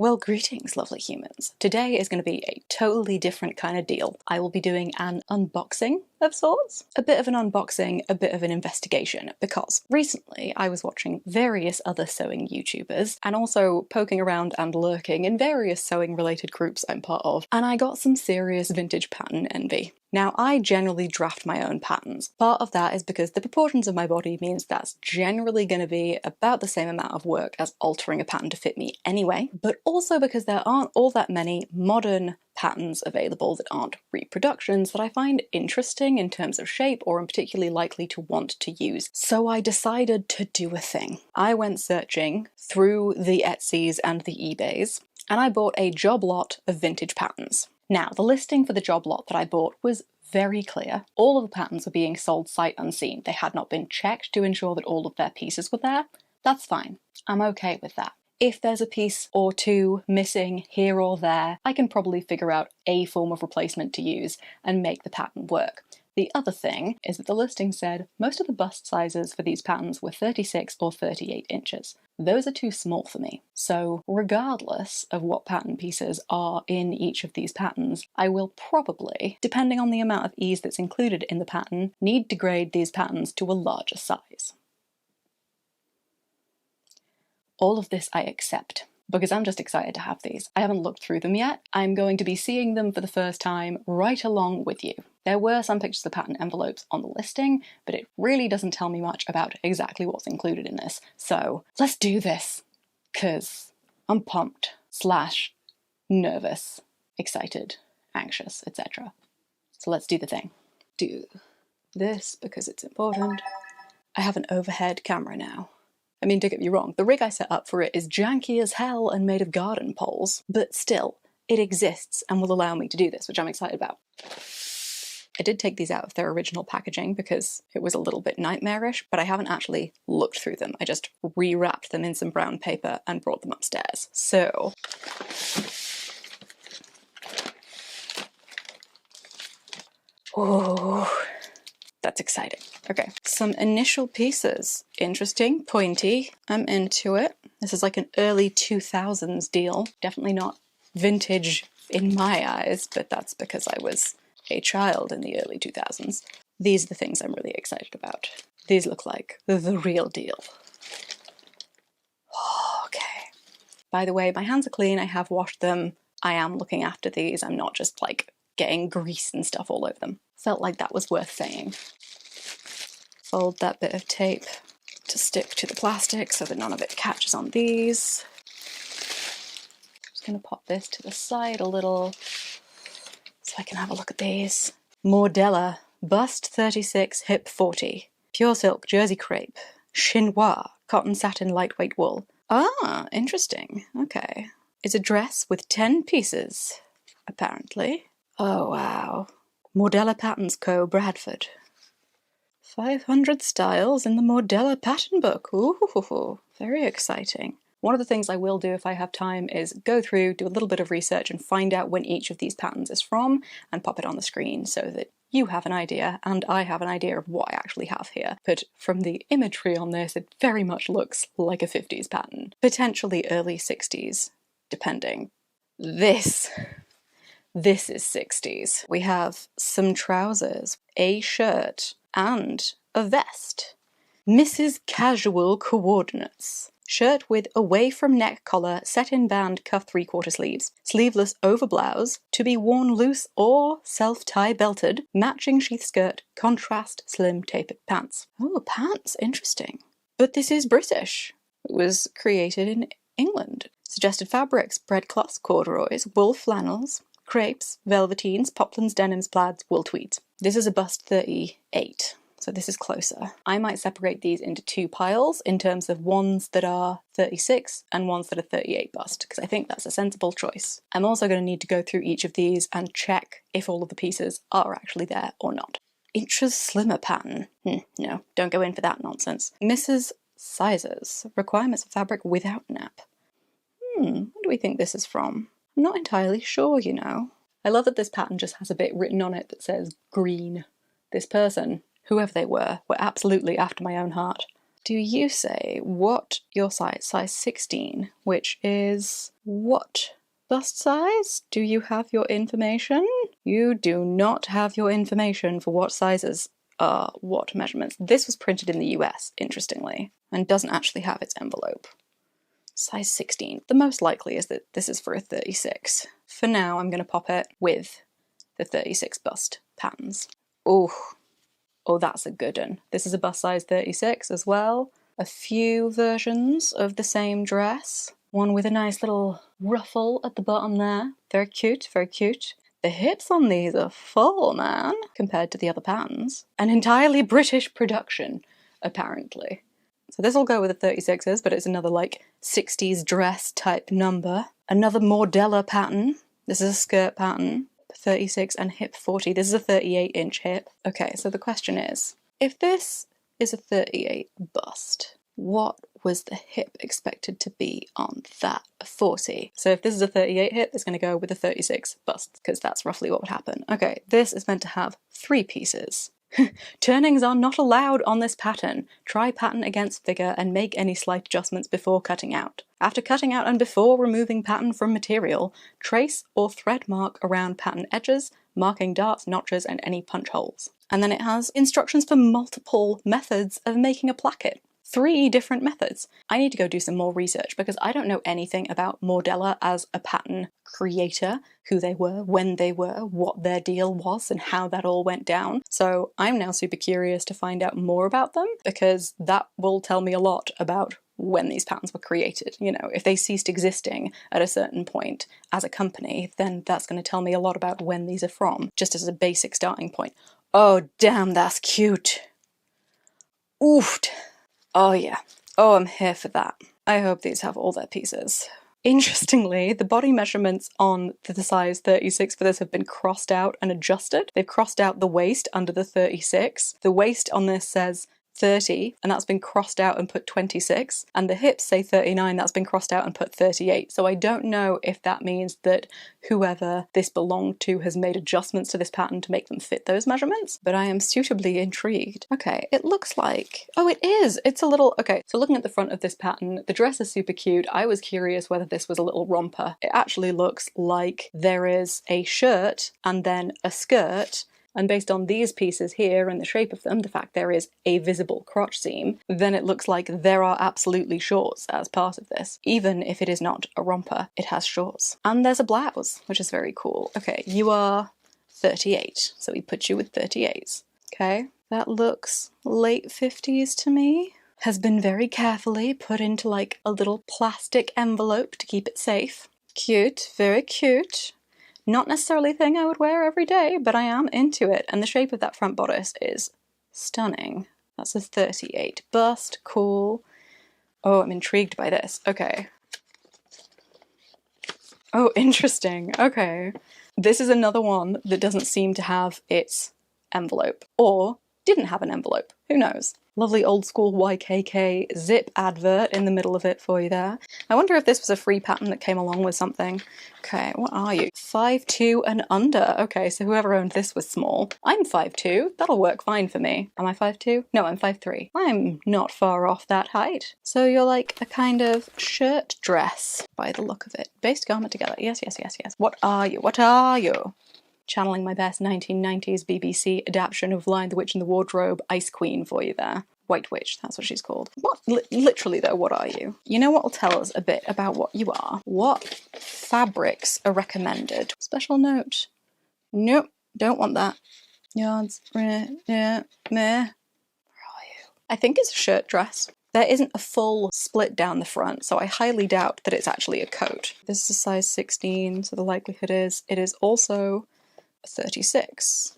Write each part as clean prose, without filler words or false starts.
Well, greetings, lovely humans. Today is going to be a totally different kind of deal. I will be doing an unboxing of sorts. A bit of an unboxing, a bit of an investigation, because recently I was watching various other sewing YouTubers and also poking around and lurking in various sewing related groups I'm part of, and I got some serious vintage pattern envy. Now, I generally draft my own patterns. Part of that is because the proportions of my body means that's generally going to be about the same amount of work as altering a pattern to fit me anyway, but also because there aren't all that many modern patterns available that aren't reproductions that I find interesting in terms of shape or am particularly likely to want to use. So I decided to do a thing. I went searching through the Etsy's and the eBays, and I bought a job lot of vintage patterns. Now, the listing for the job lot that I bought was very clear. All of the patterns were being sold sight unseen. They had not been checked to ensure that all of their pieces were there. That's fine. I'm okay with that. If there's a piece or two missing here or there, I can probably figure out a form of replacement to use and make the pattern work. The other thing is that the listing said most of the bust sizes for these patterns were 36 or 38 inches. Those are too small for me. So regardless of what pattern pieces are in each of these patterns, I will probably, depending on the amount of ease that's included in the pattern, need to grade these patterns to a larger size. All of this I accept, because I'm just excited to have these. I haven't looked through them yet. I'm going to be seeing them for the first time right along with you. There were some pictures of pattern envelopes on the listing, but it really doesn't tell me much about exactly what's included in this. So let's do this, because I'm pumped, / nervous, excited, anxious, etc. So let's do the thing. Do this because it's important. I have an overhead camera now. I mean, don't get me wrong, the rig I set up for it is janky as hell and made of garden poles, but still, it exists and will allow me to do this, which I'm excited about. I did take these out of their original packaging because it was a little bit nightmarish, but I haven't actually looked through them. I just rewrapped them in some brown paper and brought them upstairs. So oh, that's exciting. Okay, some initial pieces. Interesting, pointy. I'm into it. This is like an early 2000s deal. Definitely not vintage in my eyes, but that's because I was a child in the early 2000s. These are the things I'm really excited about. These look like the real deal. Okay. By the way, my hands are clean. I have washed them. I am looking after these. I'm not just like getting grease and stuff all over them. Felt like that was worth saying. Fold that bit of tape to stick to the plastic so that none of it catches on these. Just gonna pop this to the side a little so I can have a look at these. Mordella, bust 36, hip 40. Pure silk, jersey crepe. Chinois, cotton satin lightweight wool. Ah, interesting. Okay. It's a dress with 10 pieces, apparently. Oh, wow. Mordella Patterns Co., Bradford. 500 styles in the Mordella pattern book. Ooh, very exciting. One of the things I will do if I have time is go through, do a little bit of research and find out when each of these patterns is from and pop it on the screen so that you have an idea and I have an idea of what I actually have here. But from the imagery on this, it very much looks like a 50s pattern. Potentially early 60s, depending. This is 60s. We have some trousers, a shirt, and a vest. Mrs. Casual Coordinates. Shirt with away from neck collar, set-in band cuff 3/4 sleeves, sleeveless over blouse, to be worn loose or self-tie belted, matching sheath skirt, contrast slim tapered pants. Oh, pants, interesting. But this is British. It was created in England. Suggested fabrics, breadcloths, corduroys, wool flannels, crepes, velveteens, poplins, denims, plaids, wool tweeds. This is a bust 38. So this is closer. I might separate these into two piles in terms of ones that are 36 and ones that are 38 bust, because I think that's a sensible choice. I'm also going to need to go through each of these and check if all of the pieces are actually there or not. Inches slimmer pattern. No, don't go in for that nonsense. Mrs. Sizes. Requirements for fabric without nap. What do we think this is from? I'm not entirely sure, you know. I love that this pattern just has a bit written on it that says green. This person, whoever they were absolutely after my own heart. Do you say what your size 16, which is what bust size? Do you have your information? You do not have your information for what sizes are what measurements. This was printed in the US, interestingly, and doesn't actually have its envelope. Size 16. The most likely is that this is for a 36. For now, I'm going to pop it with the 36 bust patterns. Oh, that's a good one. This is a bust size 36 as well. A few versions of the same dress. One with a nice little ruffle at the bottom there. Very cute, very cute. The hips on these are full, man, compared to the other patterns. An entirely British production, apparently. So this will go with the 36s, but it's another like 60s dress type number. Another Mordella pattern. This is a skirt pattern. 36 and hip 40. This is a 38-inch hip. Okay, so the question is, if this is a 38 bust, what was the hip expected to be on that 40? So if this is a 38 hip, it's going to go with a 36 bust, because that's roughly what would happen. Okay, this is meant to have 3 pieces. Turnings are not allowed on this pattern. Try pattern against figure and make any slight adjustments before cutting out. After cutting out and before removing pattern from material, trace or thread mark around pattern edges, marking darts, notches, and any punch holes. And then it has instructions for multiple methods of making a placket. 3 different methods. I need to go do some more research because I don't know anything about Mordella as a pattern creator, who they were, when they were, what their deal was, and how that all went down. So I'm now super curious to find out more about them because that will tell me a lot about when these patterns were created. You know, if they ceased existing at a certain point as a company, then that's going to tell me a lot about when these are from, just as a basic starting point. Oh, damn, that's cute. Oof. Oh yeah. Oh, I'm here for that. I hope these have all their pieces. Interestingly, the body measurements on the size 36 for this have been crossed out and adjusted. They've crossed out the waist under the 36. The waist on this says 30, and that's been crossed out and put 26. And the hips say 39, that's been crossed out and put 38. So I don't know if that means that whoever this belonged to has made adjustments to this pattern to make them fit those measurements, but I am suitably intrigued. Okay, it looks like... Oh, it is! It's a little... Okay, so looking at the front of this pattern, the dress is super cute. I was curious whether this was a little romper. It actually looks like there is a shirt and then a skirt. And based on these pieces here and the shape of them, the fact there is a visible crotch seam, then it looks like there are absolutely shorts as part of this. Even if it is not a romper, it has shorts. And there's a blouse, which is very cool. Okay, you are 38, so we put you with 38s. Okay, that looks late 50s to me. Has been very carefully put into like a little plastic envelope to keep it safe. Cute, very cute. Not necessarily a thing I would wear every day, but I am into it. And the shape of that front bodice is stunning. That's a 38 bust, cool. Oh, I'm intrigued by this. Okay. Oh, interesting. Okay. This is another one that doesn't seem to have its envelope, or didn't have an envelope. Who knows? Lovely old school YKK zip advert in the middle of it for you there. I wonder if this was a free pattern that came along with something. Okay, what are you? 5'2" and under. Okay, so whoever owned this was small. I'm 5'2", that'll work fine for me. Am I 5'2"? No, I'm 5'3". I'm not far off that height. So you're like a kind of shirt dress by the look of it. Based garment together. Yes, yes, yes, yes. What are you? What are you? Channeling my best 1990s BBC adaptation of Lion, the Witch and the Wardrobe, Ice Queen for you there. White Witch, that's what she's called. What? Literally though, what are you? You know what will tell us a bit about what you are? What fabrics are recommended? Special note. Nope, don't want that. Yards, yeah, meh. Where are you? I think it's a shirt dress. There isn't a full split down the front, so I highly doubt that it's actually a coat. This is a size 16, so the likelihood is it is also 36.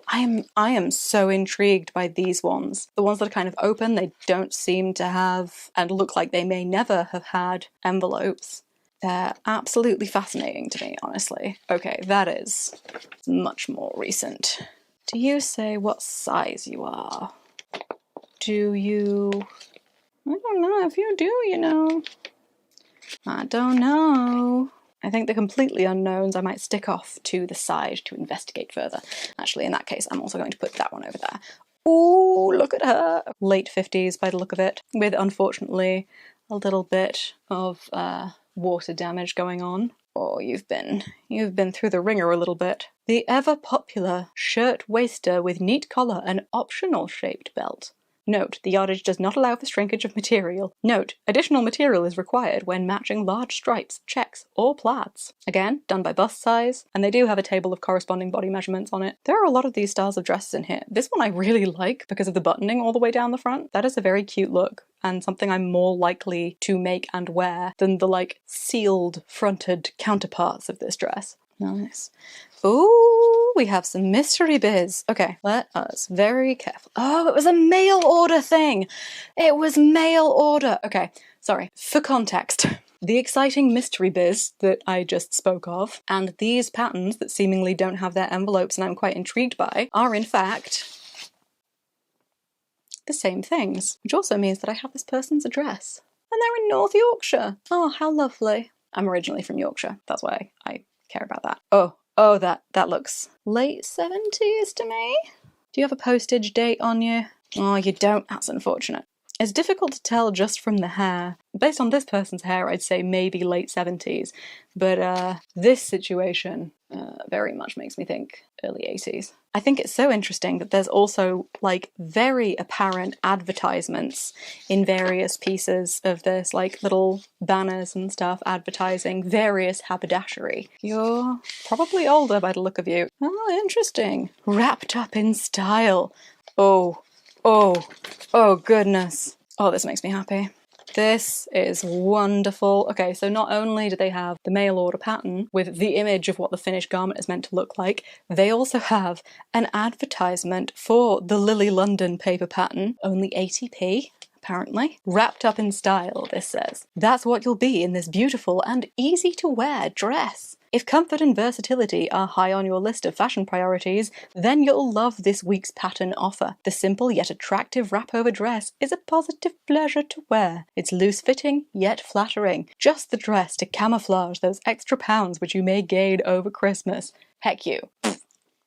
I am so intrigued by these ones. The ones that are kind of open, they don't seem to have, and look like they may never have had, envelopes. They're absolutely fascinating to me, honestly. Okay, that is much more recent. Do you say what size you are? Do you... I don't know if you do, you know. I don't know. I think the completely unknowns I might stick off to the side to investigate further. Actually, in that case, I'm also going to put that one over there. Ooh, look at her. Late 50s by the look of it, with unfortunately a little bit of water damage going on. Oh, you've been through the ringer a little bit. The ever popular shirt waister with neat collar and optional shaped belt. Note, the yardage does not allow for shrinkage of material. Note, additional material is required when matching large stripes, checks, or plaids. Again, done by bust size, and they do have a table of corresponding body measurements on it. There are a lot of these styles of dresses in here. This one I really like because of the buttoning all the way down the front. That is a very cute look, and something I'm more likely to make and wear than the, like, sealed, fronted counterparts of this dress. Nice. Ooh, we have some mystery biz. Okay, let us very careful. Oh, it was a mail order thing. It was mail order. Okay, sorry. For context, the exciting mystery biz that I just spoke of, and these patterns that seemingly don't have their envelopes and I'm quite intrigued by, are in fact the same things, which also means that I have this person's address. And they're in North Yorkshire. Oh, how lovely. I'm originally from Yorkshire. That's why I care about that. Oh, that looks late 70s to me. Do you have a postage date on you? Oh, you don't. That's unfortunate. It's difficult to tell just from the hair. Based on this person's hair, I'd say maybe late 70s. But this situation very much makes me think early 80s. I think it's so interesting that there's also, like, very apparent advertisements in various pieces of this, like, little banners and stuff advertising various haberdashery. You're probably older by the look of you. Oh, interesting. Wrapped up in style. Oh, goodness. Oh, this makes me happy. This is wonderful. Okay, so not only do they have the mail order pattern with the image of what the finished garment is meant to look like, they also have an advertisement for the Lily London paper pattern, only 80p. Apparently. Wrapped up in style, this says. That's what you'll be in this beautiful and easy to wear dress. If comfort and versatility are high on your list of fashion priorities, then you'll love this week's pattern offer. The simple yet attractive wrap-over dress is a positive pleasure to wear. It's loose-fitting yet flattering. Just the dress to camouflage those extra pounds which you may gain over Christmas. Heck you.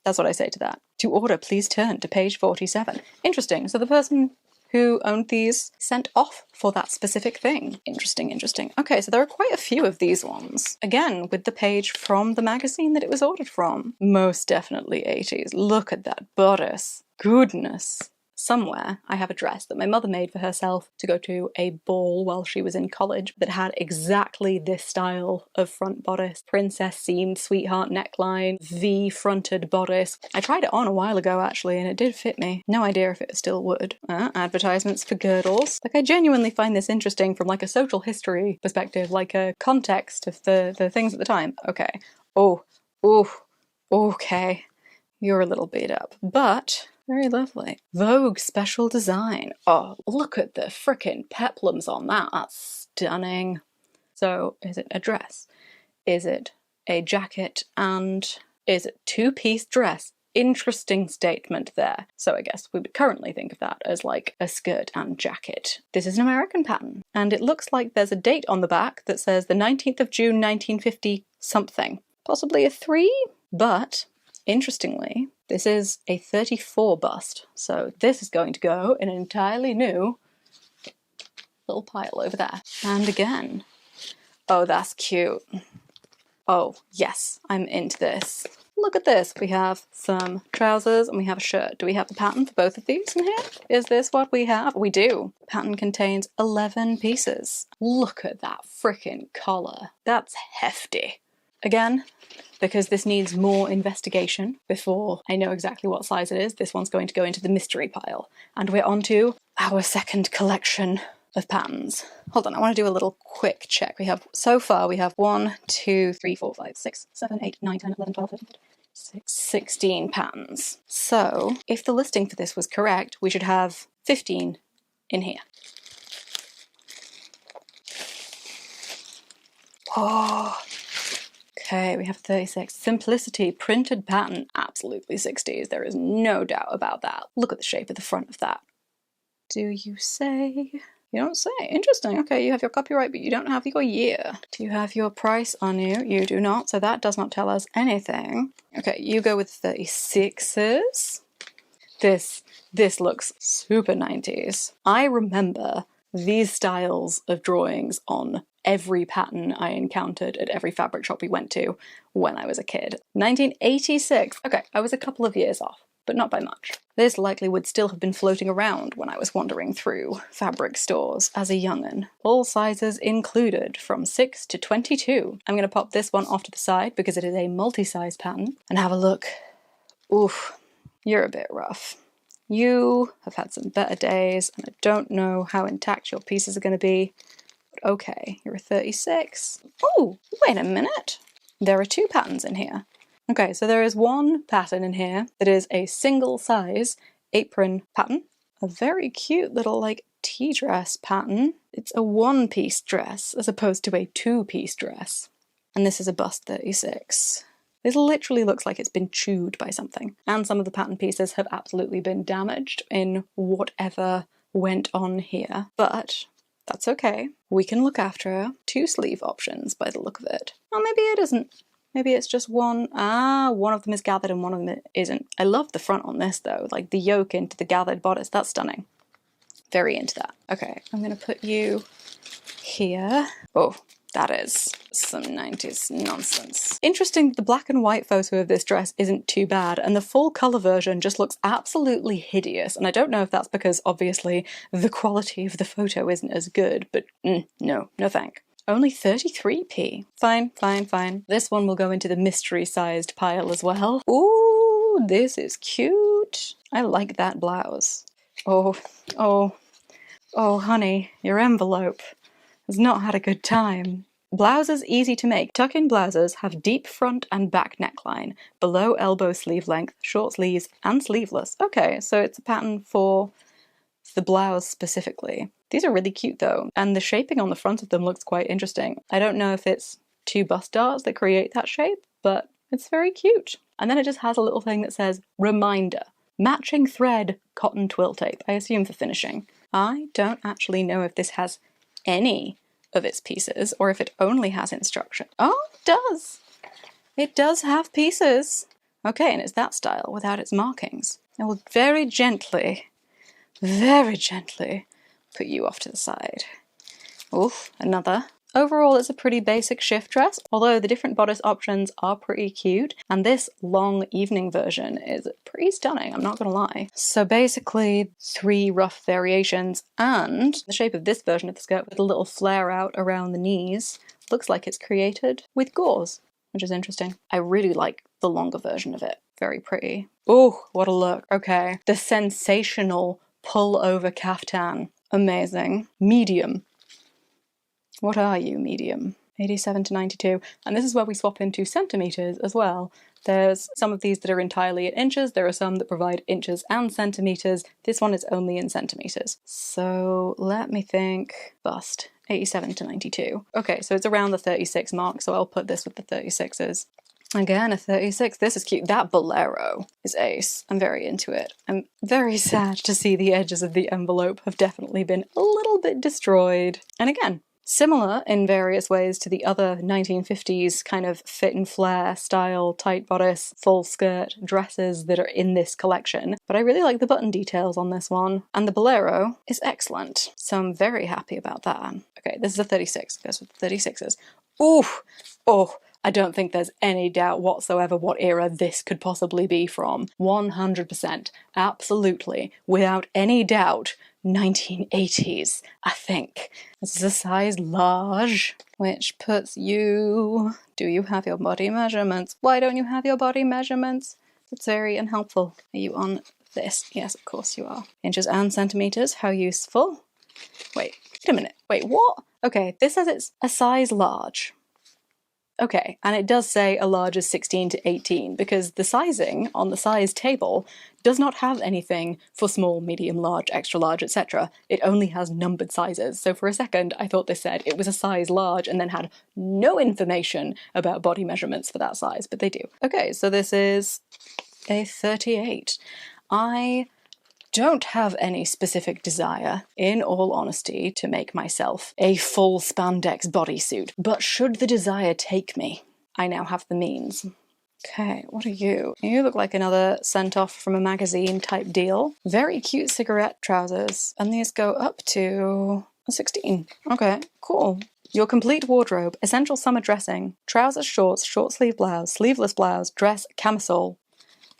That's what I say to that. To order, please turn to page 47. Interesting. So the person who owned these sent off for that specific thing. Interesting, interesting. Okay, so there are quite a few of these ones. Again, with the page from the magazine that it was ordered from. Most definitely 80s. Look at that bodice. Goodness. Somewhere I have a dress that my mother made for herself to go to a ball while she was in college that had exactly this style of front bodice. Princess seamed sweetheart neckline, V-fronted bodice. I tried it on a while ago actually and it did fit me. No idea if it still would. Advertisements for girdles. Like, I genuinely find this interesting from, like, a social history perspective, like a context of the things at the time. Okay. Okay. You're a little beat up, but very lovely. Vogue special design. Oh, look at the frickin' peplums on that. That's stunning. So, is it a dress? Is it a jacket? And is it two-piece dress? Interesting statement there. So I guess we would currently think of that as like a skirt and jacket. This is an American pattern. And it looks like there's a date on the back that says the 19th of June 1950 something. Possibly a 3? But interestingly, this is a 34 bust, so this is going to go in an entirely new little pile over there. And again, oh, that's cute. Oh, yes, I'm into this. Look at this. We have some trousers and we have a shirt. Do we have the pattern for both of these in here? Is this what we have? We do. The pattern contains 11 pieces. Look at that frickin' collar. That's hefty. Again, because this needs more investigation before I know exactly what size it is, this one's going to go into the mystery pile. And we're on to our second collection of patterns. Hold on, I want to do a little quick check. So far we have 1, 2, 3, 4, 5, 6, 7, 8, 9, 10, 11, 12, 13, 16 patterns. So if the listing for this was correct, we should have 15 in here. Oh, okay, we have 36. Simplicity, printed pattern, absolutely 60s. There is no doubt about that. Look at the shape of the front of that. Do you say? You don't say. Interesting. Okay, you have your copyright, but you don't have your year. Do you have your price on you? You do not, so that does not tell us anything. Okay, you go with 36s. this looks super 90s. I remember these styles of drawings on every pattern I encountered at every fabric shop we went to when I was a kid. 1986. Okay, I was a couple of years off, but not by much. This likely would still have been floating around when I was wandering through fabric stores as a young'un. All sizes included, from 6 to 22. I'm going to pop this one off to the side because it is a multi-size pattern, and have a look. Oof, you're a bit rough. You have had some better days, and I don't know how intact your pieces are going to be. But okay, you're a 36. Oh, wait a minute. There are 2 patterns in here. Okay, so there is one pattern in here that is a single size apron pattern. A very cute little like tea dress pattern. It's a 1-piece dress as opposed to a 2-piece dress. And this is a bust 36. This literally looks like it's been chewed by something. And some of the pattern pieces have absolutely been damaged in whatever went on here. But that's okay. We can look after her. 2 sleeve options by the look of it. Or maybe it isn't. Maybe it's just one. Ah, one of them is gathered and one of them isn't. I love the front on this though, like the yoke into the gathered bodice. That's stunning. Very into that. Okay, I'm gonna put you here. Oh, that is some 90s nonsense. Interesting, the black and white photo of this dress isn't too bad, and the full colour version just looks absolutely hideous. And I don't know if that's because obviously the quality of the photo isn't as good, but no thank. Only 33p. Fine, fine, fine. This one will go into the mystery-sized pile as well. Ooh, this is cute. I like that blouse. Oh, honey, your envelope has not had a good time. Blouses easy to make. Tuck-in blouses have deep front and back neckline, below elbow sleeve length, short sleeves, and sleeveless. Okay, so it's a pattern for the blouse specifically. These are really cute though, and the shaping on the front of them looks quite interesting. I don't know if it's 2 bust darts that create that shape, but it's very cute. And then it just has a little thing that says, reminder, matching thread, cotton twill tape, I assume for finishing. I don't actually know if this has any of its pieces, or if it only has instruction. Oh, it does! It does have pieces! Okay, and it's that style without its markings. I will very gently put you off to the side. Oof, another. Overall, it's a pretty basic shift dress, although the different bodice options are pretty cute, and this long evening version is pretty stunning, I'm not gonna lie. So basically, 3 rough variations, and the shape of this version of the skirt with a little flare out around the knees looks like it's created with gauze, which is interesting. I really like the longer version of it. Very pretty. Oh, what a look. Okay. The sensational pull-over caftan. Amazing. Medium. What are you, medium? 87 to 92. And this is where we swap into centimetres as well. There's some of these that are entirely in inches, there are some that provide inches and centimetres. This one is only in centimetres. So let me think. Bust. 87 to 92. Okay, so it's around the 36 mark, so I'll put this with the 36s. Again, a 36. This is cute. That bolero is ace. I'm very into it. I'm very sad to see the edges of the envelope have definitely been a little bit destroyed. And again, similar in various ways to the other 1950s kind of fit and flare style tight bodice, full skirt dresses that are in this collection. But I really like the button details on this one. And the bolero is excellent. So I'm very happy about that. Okay, this is a 36. Goes with the 36s. Ooh! Oh! I don't think there's any doubt whatsoever what era this could possibly be from. 100%, absolutely, without any doubt, 1980s, I think. This is a size large, which puts you... Do you have your body measurements? Why don't you have your body measurements? It's very unhelpful. Are you on this? Yes, of course you are. Inches and centimetres, how useful. Wait a minute. Wait, what? Okay, this says it's a size large. Okay, and it does say a large is 16 to 18 because the sizing on the size table does not have anything for small, medium, large, extra large, etc. It only has numbered sizes. So for a second, I thought this said it was a size large and then had no information about body measurements for that size, but they do. Okay, so this is a 38. I don't have any specific desire, in all honesty, to make myself a full spandex bodysuit, but should the desire take me, I now have the means. Okay, what are you? You look like another sent off from a magazine type deal. Very cute cigarette trousers. And these go up to a 16. Okay, cool. Your complete wardrobe, essential summer dressing, trousers, shorts, short sleeve blouse, sleeveless blouse, dress, camisole.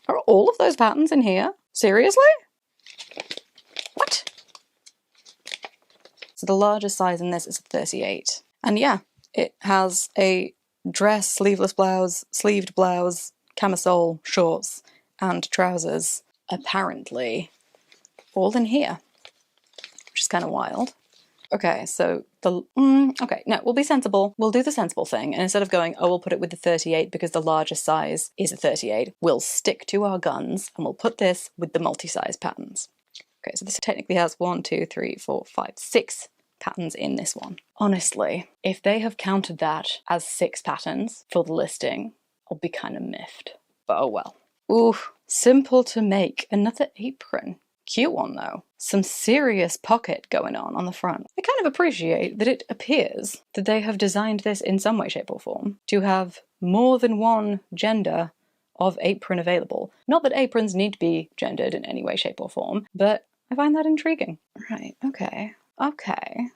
Are all of those patterns in here? Seriously? What? So the largest size in this is a 38. And yeah, it has a dress, sleeveless blouse, sleeved blouse, camisole, shorts, and trousers, apparently, all in here, which is kind of wild. Okay, so okay, no, we'll be sensible. We'll do the sensible thing, and instead of going, oh, we'll put it with the 38 because the largest size is a 38, we'll stick to our guns, and we'll put this with the multi-size patterns. Okay, so this technically has 1, 2, 3, 4, 5, 6 patterns in this one. Honestly, if they have counted that as 6 patterns for the listing, I'll be kind of miffed. But oh well. Ooh, simple to make. Another apron. Cute one though. Some serious pocket going on the front. I kind of appreciate that it appears that they have designed this in some way, shape or form to have more than one gender of apron available. Not that aprons need to be gendered in any way, shape or form, but I find that intriguing. Right, okay. Okay.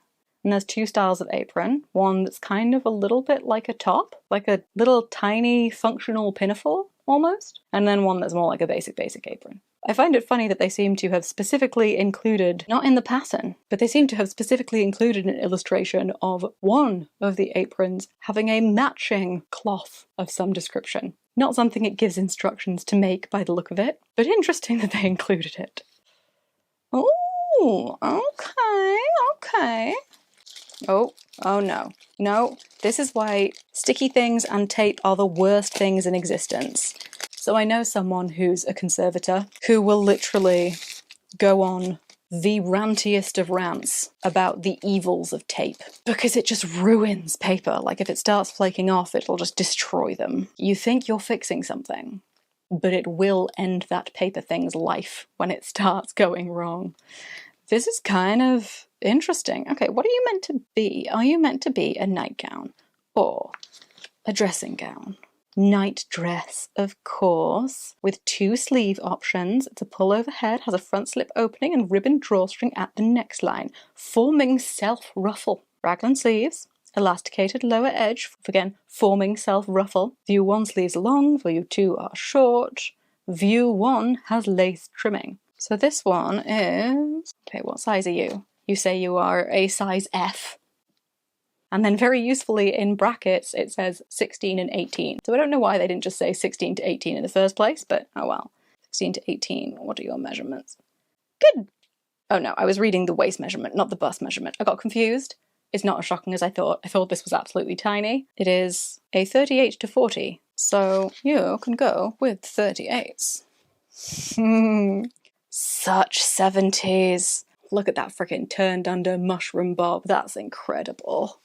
And there's 2 styles of apron. One that's kind of a little bit like a top, like a little tiny functional pinafore almost, and then one that's more like a basic apron. I find it funny that they seem to have specifically included, not in the pattern, but they seem to have specifically included an illustration of one of the aprons having a matching cloth of some description. Not something it gives instructions to make by the look of it, but interesting that they included it. Oh, okay. Oh no. No, this is why sticky things and tape are the worst things in existence. So I know someone who's a conservator who will literally go on the rantiest of rants about the evils of tape because it just ruins paper. Like if it starts flaking off, it'll just destroy them. You think you're fixing something, but it will end that paper thing's life when it starts going wrong. This is kind of interesting. Okay, what are you meant to be? Are you meant to be a nightgown or a dressing gown? Night dress, of course, with 2 sleeve options. It's a pullover head, has a front slip opening and ribbon drawstring at the neckline, forming self-ruffle. Raglan sleeves, elasticated lower edge, again, forming self-ruffle. View 1 sleeves long, view 2 are short. View 1 has lace trimming. So this one is... Okay, what size are you? You say you are a size F. And then very usefully in brackets, it says 16 and 18. So I don't know why they didn't just say 16 to 18 in the first place, but oh well. 16 to 18, what are your measurements? Good. Oh no, I was reading the waist measurement, not the bust measurement. I got confused. It's not as shocking as I thought. I thought this was absolutely tiny. It is a 38 to 40. So you can go with 38s. Such 70s. Look at that freaking turned under mushroom bob. That's incredible.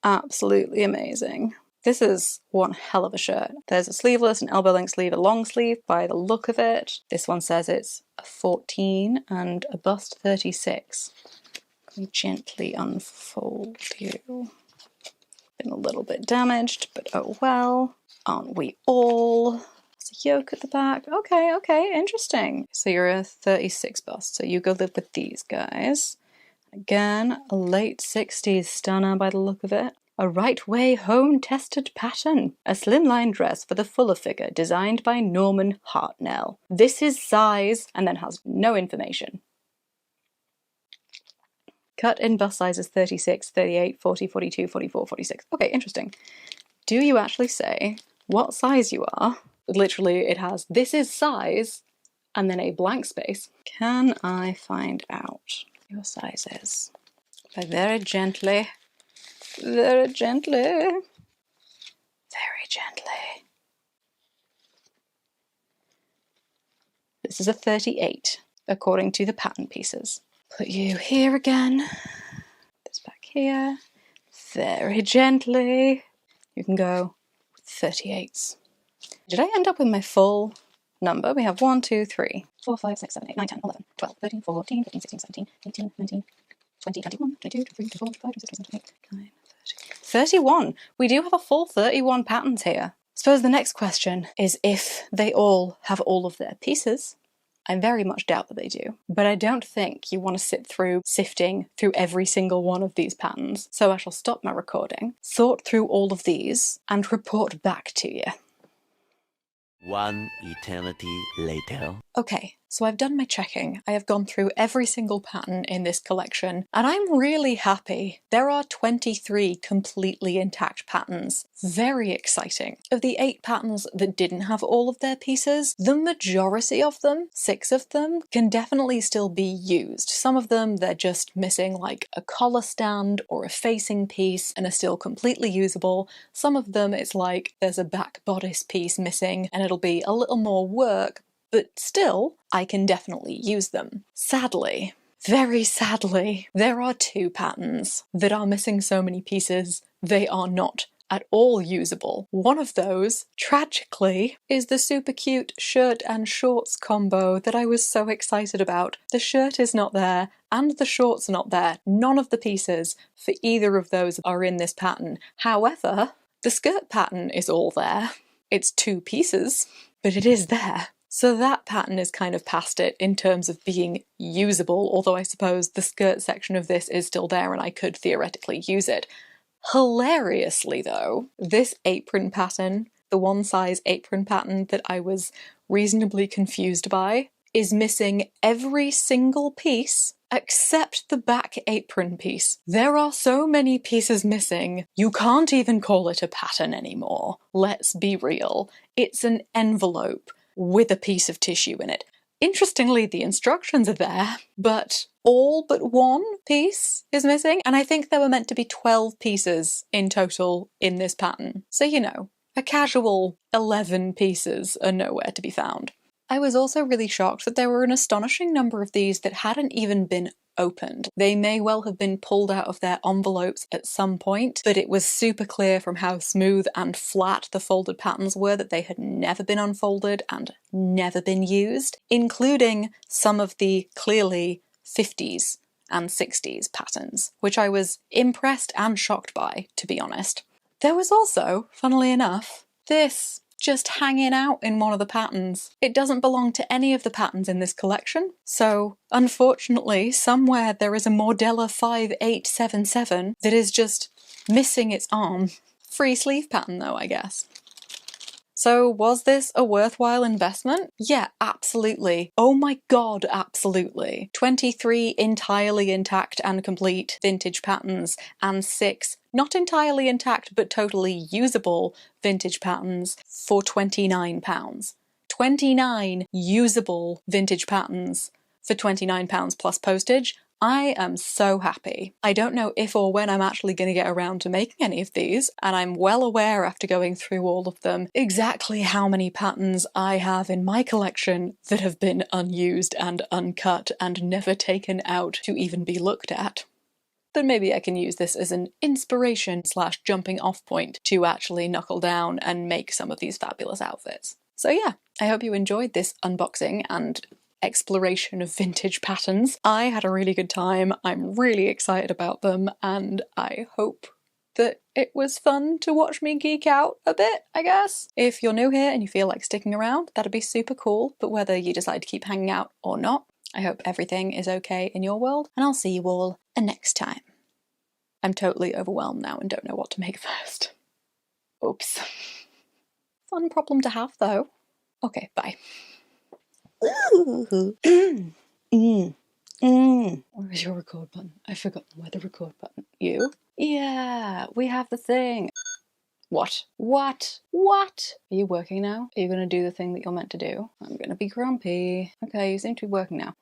Absolutely amazing. This is one hell of a shirt. There's a sleeveless, an elbow length sleeve, a long sleeve by the look of it. This one says it's a 14 and a bust 36. Can we gently unfold you? Been a little bit damaged, but oh well. Aren't we all? There's a yoke at the back. Okay, interesting. So you're a 36 bust, so you go live with these guys. Again, a late 60s stunner by the look of it. A right-way home-tested pattern. A slimline dress for the fuller figure designed by Norman Hartnell. This is size, and then has no information. Cut in bust sizes 36, 38, 40, 42, 44, 46. Okay, interesting. Do you actually say what size you are? Literally, it has this is size, and then a blank space. Can I find out your sizes? By very gently, very gently, very gently. This is a 38, according to the pattern pieces. Put you here again. This back here. Very gently. You can go with 38s. Did I end up with my full number? We have 1, 2, 3, 4, 5, 6, 7, 8, 9, 10, 11, 12, 13, 14, 15, 16, 17, 18, 19, 20, 21, 22, 23, 24, 25, 26, 27, 28, 29, 30. 31! We do have a full 31 patterns here. Suppose the next question is if they all have all of their pieces. I very much doubt that they do, but I don't think you want to sit through sifting through every single one of these patterns, so I shall stop my recording, sort through all of these, and report back to you. One eternity later. Okay, so I've done my checking. I have gone through every single pattern in this collection, and I'm really happy. There are 23 completely intact patterns. Very exciting. Of the 8 patterns that didn't have all of their pieces, the majority of them, 6 of them, can definitely still be used. Some of them, they're just missing like a collar stand or a facing piece and are still completely usable. Some of them, it's like there's a back bodice piece missing and it'll be a little more work, but still, I can definitely use them. Sadly, very sadly, there are 2 patterns that are missing so many pieces they are not at all usable. One of those, tragically, is the super cute shirt and shorts combo that I was so excited about. The shirt is not there, and the shorts are not there. None of the pieces for either of those are in this pattern. However, the skirt pattern is all there. It's 2 pieces, but it is there. So that pattern is kind of past it in terms of being usable, although I suppose the skirt section of this is still there and I could theoretically use it. Hilariously though, this apron pattern, the one size apron pattern that I was reasonably confused by, is missing every single piece except the back apron piece. There are so many pieces missing, you can't even call it a pattern anymore. Let's be real. It's an envelope with a piece of tissue in it. Interestingly, the instructions are there, but all but one piece is missing, and I think there were meant to be 12 pieces in total in this pattern. So, you know, a casual 11 pieces are nowhere to be found. I was also really shocked that there were an astonishing number of these that hadn't even been opened. They may well have been pulled out of their envelopes at some point, but it was super clear from how smooth and flat the folded patterns were that they had never been unfolded and never been used, including some of the clearly 50s and 60s patterns, which I was impressed and shocked by, to be honest. There was also, funnily enough, this just hanging out in one of the patterns. It doesn't belong to any of the patterns in this collection, so unfortunately somewhere there is a Mordella 5877 that is just missing its arm. Free sleeve pattern though, I guess. So was this a worthwhile investment? Yeah, absolutely. Oh my god, absolutely. 23 entirely intact and complete vintage patterns and 6 not entirely intact but totally usable vintage patterns for £29. 29 usable vintage patterns for £29 plus postage. I am so happy. I don't know if or when I'm actually going to get around to making any of these, and I'm well aware after going through all of them exactly how many patterns I have in my collection that have been unused and uncut and never taken out to even be looked at. But maybe I can use this as an inspiration / jumping off point to actually knuckle down and make some of these fabulous outfits. So yeah, I hope you enjoyed this unboxing and exploration of vintage patterns. I had a really good time, I'm really excited about them, and I hope that it was fun to watch me geek out a bit, I guess. If you're new here and you feel like sticking around, that'd be super cool, but whether you decide to keep hanging out or not, I hope everything is okay in your world, and I'll see you all next time. I'm totally overwhelmed now and don't know what to make first. Oops. Fun problem to have though. Okay, bye. Where's your record button? I've forgotten where the record button. You? Yeah, we have the thing. What? What? What? Are you working now? Are you gonna do the thing that you're meant to do? I'm gonna be grumpy. Okay, you seem to be working now.